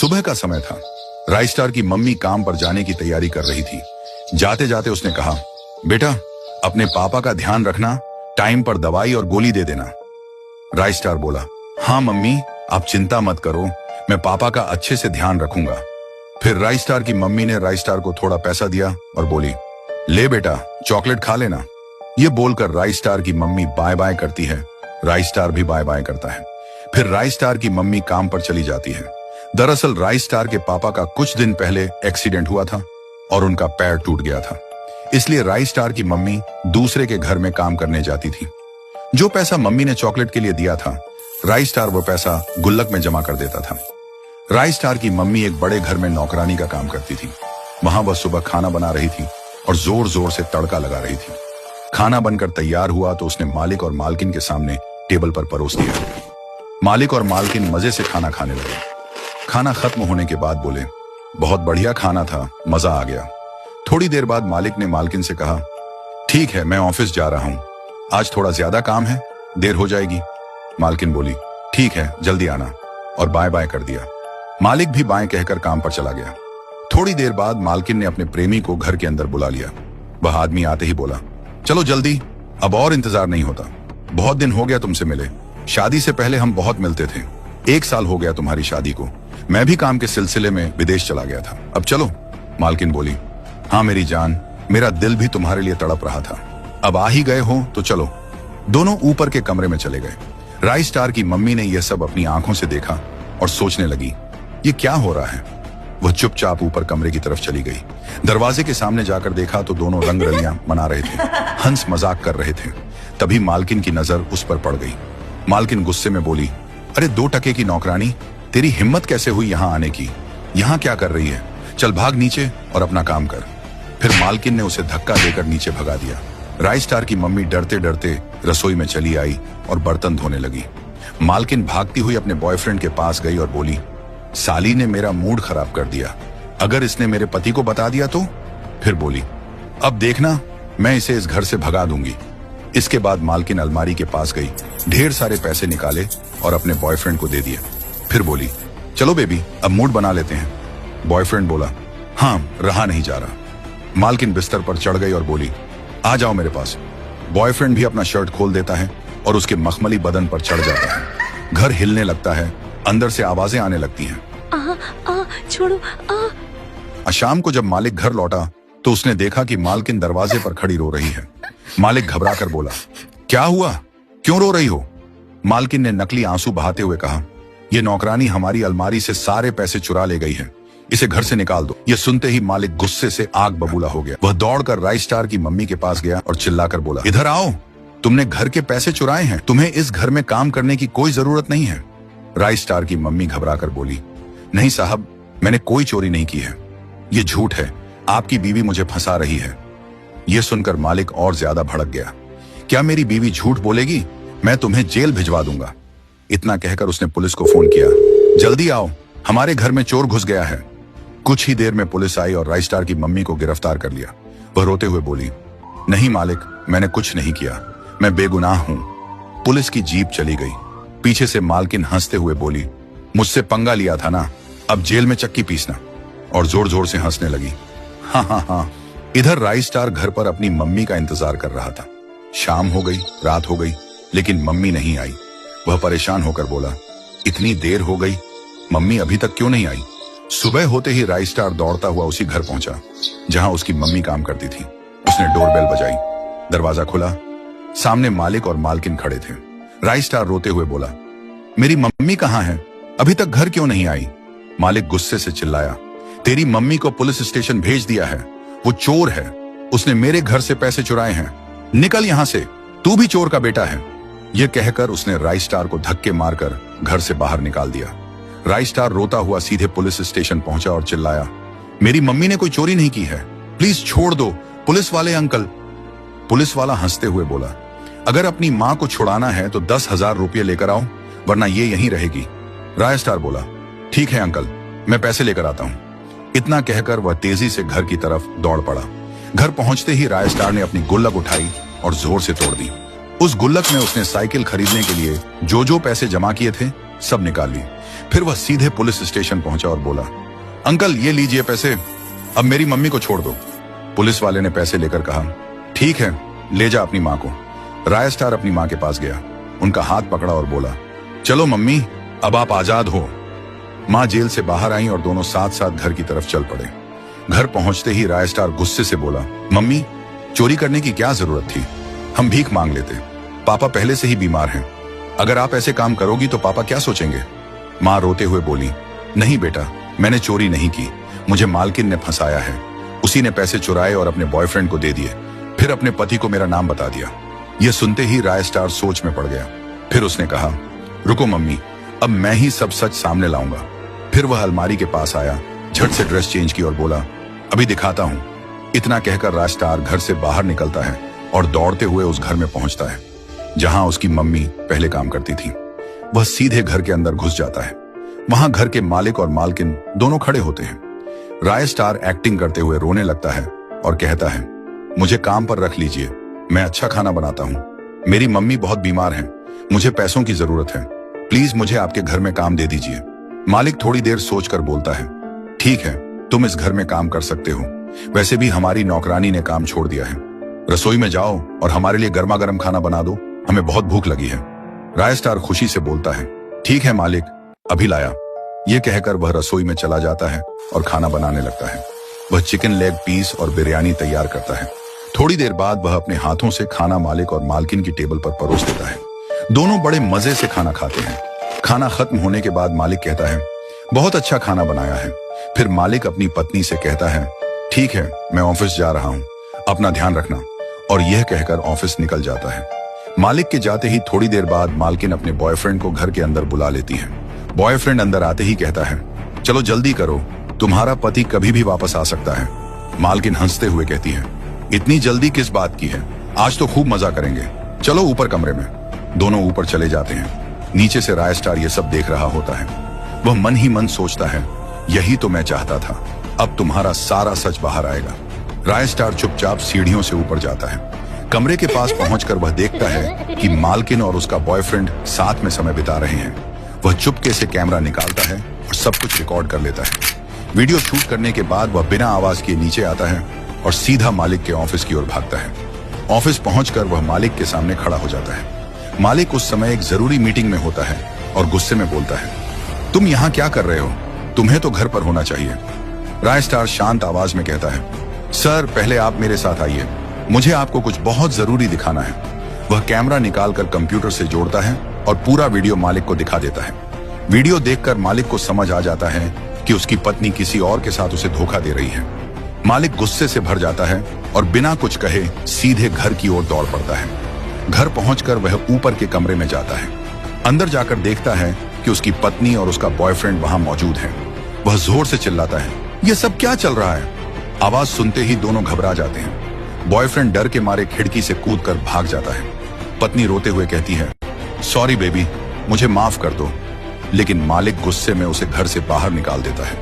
सुबह का समय था। राइस्टार की मम्मी काम पर जाने की तैयारी कर रही थी। जाते जाते उसने कहा, बेटा अपने पापा का ध्यान रखना, टाइम पर दवाई और गोली दे देना। राइस्टार बोला, हाँ मम्मी आप चिंता मत करो, मैं पापा का अच्छे से ध्यान रखूंगा। फिर राइस्टार की मम्मी ने राइस्टार को थोड़ा पैसा दिया और बोली, ले बेटा चॉकलेट खा लेना। ये बोलकर राइस्टार की मम्मी बाय बाय करती है। राइस्टार भी बाय बाय करता है। फिर राइस्टार की मम्मी काम पर चली जाती है। दरअसल राइस्टार के पापा का कुछ दिन पहले एक्सीडेंट हुआ था और उनका पैर टूट गया था। इसलिए राइस्टार की मम्मी दूसरे के घर में काम करने जाती थी। जो पैसा मम्मी ने चॉकलेट के लिए दिया था, राइस्टार वो पैसा गुल्लक में जमा कर देता था। राइस्टार की मम्मी एक बड़े घर में नौकरानी का काम करती थी। वहां वह सुबह खाना बना रही थी और जोर जोर से तड़का लगा रही थी। खाना बनकर तैयार हुआ तो उसने मालिक और मालकिन के सामने टेबल पर परोस दिया। मालिक और मालकिन मजे से खाना खाने लगे। खाना खत्म होने के बाद बोले, बहुत बढ़िया खाना था, मजा आ गया। थोड़ी देर बाद मालिक ने मालकिन से कहा, ठीक है मैं ऑफिस जा रहा हूं, आज थोड़ा ज्यादा काम है, देर हो जाएगी। मालकिन बोली, ठीक है जल्दी आना, और बाय बाय कर दिया। मालिक भी बाय कहकर काम पर चला गया। थोड़ी देर बाद मालकिन ने अपने प्रेमी को घर के अंदर बुला लिया। वह आदमी आते ही बोला, चलो जल्दी, अब और इंतजार नहीं होता, बहुत दिन हो गया तुमसे मिले, शादी से पहले हम बहुत मिलते थे, 1 साल हो गया तुम्हारी शादी को, मैं भी काम के सिलसिले में विदेश चला गया था, अब चलो। मालकिन बोली, हाँ मेरी जान, मेरा दिल भी तुम्हारे लिए तड़प रहा था, अब आ ही गए हो तो चलो। दोनों ऊपर के कमरे में चले गए। राइस्टार की मम्मी ने यह सब अपनी आंखों से देखा और सोचने लगी, ये क्या हो रहा है। वह चुपचाप ऊपर कमरे की तरफ चली गई। दरवाजे के सामने जाकर देखा तो दोनों रंग रलियां मना रहे थे, हंस मजाक कर रहे थे। तभी मालकिन की नजर उस पर पड़ गई। मालकिन गुस्से में बोली, अरे 2 टके की नौकरानी, तेरी हिम्मत कैसे हुई यहाँ आने की, यहाँ क्या कर रही है, चल भाग नीचे और अपना काम कर। फिर मालकिन ने उसे धक्का देकर नीचे भगा दिया। राइस्टार की मम्मी डरते डरते रसोई में चली आई और बर्तन धोने लगी। मालकिन भागती हुई अपने बॉयफ्रेंड के पास गई और बोली, साली ने मेरा मूड खराब कर दिया, अगर इसने मेरे पति को बता दिया तो। फिर बोली, अब देखना मैं इसे इस घर से भगा दूंगी। इसके बाद मालकिन अलमारी के पास गई, ढेर सारे पैसे निकाले और अपने बॉयफ्रेंड को दे दिए। फिर बोली, चलो बेबी अब मूड बना लेते हैं। बॉयफ्रेंड बोला, हाँ रहा नहीं जा रहा। मालकिन बिस्तर पर चढ़ गई और बोली, आ जाओ मेरे पास। बॉयफ्रेंड भी अपना शर्ट खोल देता है और उसके मखमली बदन पर चढ़ जाता है। घर हिलने लगता है, अंदर से आवाजें आने लगती हैं। छोड़ो। शाम को जब मालिक घर लौटा तो उसने देखा कि मालकिन दरवाजे पर खड़ी रो रही है। मालिक घबरा कर बोला, क्या हुआ, क्यों रो रही हो। मालकिन ने नकली आंसू बहाते हुए कहा, ये नौकरानी हमारी अलमारी से सारे पैसे चुरा ले गई है, इसे घर से निकाल दो। ये सुनते ही मालिक गुस्से से आग बबूला हो गया। वह दौड़कर राइस्टार की मम्मी के पास गया और चिल्लाकर बोला, इधर आओ, तुमने घर के पैसे चुराए हैं, तुम्हें इस घर में काम करने की कोई जरूरत नहीं है। राइस्टार की मम्मी घबरा कर बोली, नहीं साहब मैंने कोई चोरी नहीं की है, ये झूठ है, आपकी बीवी मुझे फंसा रही है। यह सुनकर मालिक और ज्यादा भड़क गया, क्या मेरी बीवी झूठ बोलेगी, मैं तुम्हें जेल भिजवा दूंगा। इतना कहकर उसने पुलिस को फोन किया, जल्दी आओ हमारे घर में चोर घुस गया है। कुछ ही देर में पुलिस आई और राइस्टार की मम्मी को गिरफ्तार कर लिया। वह रोते हुए बोली, नहीं मालिक मैंने कुछ नहीं किया, मैं बेगुनाह हूं। पुलिस की जीप चली गई। पीछे से मालकिन हंसते हुए बोली, मुझसे पंगा लिया था ना, अब जेल में चक्की पीसना, और जोर जोर से हंसने लगी। हाँ हाँ हाँ। इधर राइस्टार घर पर अपनी मम्मी का इंतजार कर रहा था। शाम हो गई, रात हो गई, लेकिन मम्मी नहीं आई। वह परेशान होकर बोला, इतनी देर हो गई, मम्मी अभी तक क्यों नहीं आई। सुबह होते ही राइस्टार दौड़ता हुआ उसी घर पहुंचा जहां उसकी मम्मी काम करती थी। उसने डोरबेल बजाई, दरवाजा खुला, सामने मालिक और मालकिन खड़े थे। राइस्टार रोते हुए बोला, मेरी मम्मी कहाँ है, अभी तक घर क्यों नहीं आई। मालिक गुस्से से चिल्लाया, तेरी मम्मी को पुलिस स्टेशन भेज दिया है, वो चोर है, उसने मेरे घर से पैसे चुराए हैं, निकल यहां से, तू भी चोर का बेटा है। यह कहकर उसने राइस्टार को धक्के मारकर घर से बाहर निकाल दिया। राइस्टार रोता हुआ सीधे पुलिस स्टेशन पहुंचा और चिल्लाया, मेरी मम्मी ने कोई चोरी नहीं की है, प्लीज छोड़ दो पुलिस वाले अंकल। पुलिस वाला हंसते हुए बोला, अगर अपनी मां को छुड़ाना है तो 10,000 रुपये लेकर आओ, वरना ये यहीं रहेगी। राइस्टार बोला, ठीक है अंकल, मैं पैसे लेकर आता हूं। इतना कहकर वह तेजी से घर की तरफ दौड़ पड़ा। घर पहुंचते ही राइस्टार ने अपनी गुल्लक उठाई और जोर से तोड़ दी। उस गुल्लक में उसने साइकिल खरीदने के लिए जो पैसे जमा किए थे सब निकाल ली। फिर वह सीधे पुलिस स्टेशन पहुंचा और बोला, अंकल ये लीजिए पैसे, अब मेरी मम्मी को छोड़ दो। पुलिस वाले ने पैसे लेकर कहा, ठीक है ले जा अपनी माँ को। राय स्टार अपनी माँ के पास गया, उनका हाथ पकड़ा और बोला, चलो मम्मी अब आप आजाद हो। माँ जेल से बाहर आई और दोनों साथ साथ घर की तरफ चल पड़े। घर पहुंचते ही राय स्टार गुस्से से बोला, मम्मी चोरी करने की क्या जरूरत थी, हम भीख मांग लेते, पापा पहले से ही बीमार हैं, अगर आप ऐसे काम करोगी तो पापा क्या सोचेंगे। माँ रोते हुए बोली, नहीं बेटा मैंने चोरी नहीं की, मुझे मालकिन ने फंसाया है, उसी ने पैसे चुराए और अपने बॉयफ्रेंड को दे दिए, फिर अपने पति को मेरा नाम बता दिया। यह सुनते ही राय स्टार सोच में पड़ गया। फिर उसने कहा, रुको मम्मी अब मैं ही सब सच सामने लाऊंगा। फिर वह अलमारी के पास आया, झट से ड्रेस चेंज की और बोला, अभी दिखाता हूं। इतना कहकर राय स्टार घर से बाहर निकलता है और दौड़ते हुए उस घर में पहुंचता है जहां उसकी मम्मी पहले काम करती थी। वह सीधे घर के अंदर घुस जाता है। वहां घर के मालिक और मालकिन दोनों खड़े होते हैं। राय स्टार एक्टिंग करते हुए रोने लगता है और कहता है, मुझे काम पर रख लीजिए, मैं अच्छा खाना बनाता हूं, मेरी मम्मी बहुत बीमार हैं, मुझे पैसों की जरूरत है, प्लीज मुझे आपके घर में काम दे दीजिए। मालिक थोड़ी देर सोचकर बोलता है, ठीक है तुम इस घर में काम कर सकते हो, वैसे भी हमारी नौकरानी ने काम छोड़ दिया है, रसोई में जाओ और हमारे लिए गर्मा गर्म खाना बना दो, हमें बहुत भूख लगी है। राय स्टार खुशी से बोलता है, ठीक है मालिक अभी लाया। यह कहकर वह रसोई में चला जाता है और खाना बनाने लगता है। वह चिकन लेग पीस और बिरयानी तैयार करता है। थोड़ी देर बाद वह अपने हाथों से खाना मालिक और मालकिन की टेबल पर परोस देता है। दोनों बड़े मजे से खाना खाते हैं। खाना खत्म होने के बाद मालिक कहता है, बहुत अच्छा खाना बनाया है। फिर मालिक अपनी पत्नी से कहता है, ठीक है मैं ऑफिस जा रहा हूं, अपना ध्यान रखना, और यह कहकर ऑफिस निकल जाता है। मालिक के जाते ही थोड़ी देर बाद मालकिन अपने बॉयफ्रेंड को घर के अंदर बुला लेती है। बॉयफ्रेंड अंदर आते ही कहता है, चलो जल्दी करो, तुम्हारा पति कभी भी वापस आ सकता है। मालकिन हंसते हुए कहती है, इतनी जल्दी किस बात की है, आज तो खूब मजा करेंगे, चलो ऊपर कमरे में। दोनों ऊपर चले जाते हैं। नीचे से राय स्टार ये सब देख रहा होता है। वह मन ही मन सोचता है, यही तो मैं चाहता था, अब तुम्हारा सारा सच बाहर आएगा। राय स्टार चुपचाप सीढ़ियों से ऊपर जाता है। कमरे के पास पहुंचकर वह देखता है कि मालकिन और उसका बॉयफ्रेंड साथ में समय बिता रहे हैं। वह चुपके से कैमरा निकालता है और सब कुछ रिकॉर्ड कर लेता है। वीडियो शूट करने के बाद वह बिना आवाज किए नीचे आता है और सीधा मालिक के ऑफिस की ओर भागता है। ऑफिस पहुंचकर वह मालिक के सामने खड़ा हो जाता है। मालिक उस समय एक जरूरी मीटिंग में होता है और गुस्से में बोलता है, तुम यहाँ क्या कर रहे हो, तुम्हें तो घर पर होना चाहिए। राय स्टार शांत आवाज में कहता है, सर पहले आप मेरे साथ आइए, मुझे आपको कुछ बहुत जरूरी दिखाना है। वह कैमरा निकालकर कंप्यूटर से जोड़ता है और पूरा वीडियो मालिक को दिखा देता है। वीडियो देखकर मालिक को समझ आ जाता है कि उसकी पत्नी किसी और के साथ उसे धोखा दे रही है। मालिक गुस्से से भर जाता है और बिना कुछ कहे सीधे घर की ओर दौड़ पड़ता है। घर पहुंचकर वह ऊपर के कमरे में जाता है। अंदर जाकर देखता है कि उसकी पत्नी और उसका बॉयफ्रेंड वहां मौजूद है। वह जोर से चिल्लाता है, यह सब क्या चल रहा है। आवाज सुनते ही दोनों घबरा जाते हैं। बॉयफ्रेंड डर के मारे खिड़की से कूदकर भाग जाता है। पत्नी रोते हुए कहती है, सॉरी बेबी, मुझे माफ कर दो। लेकिन मालिक गुस्से में उसे घर से बाहर निकाल देता है।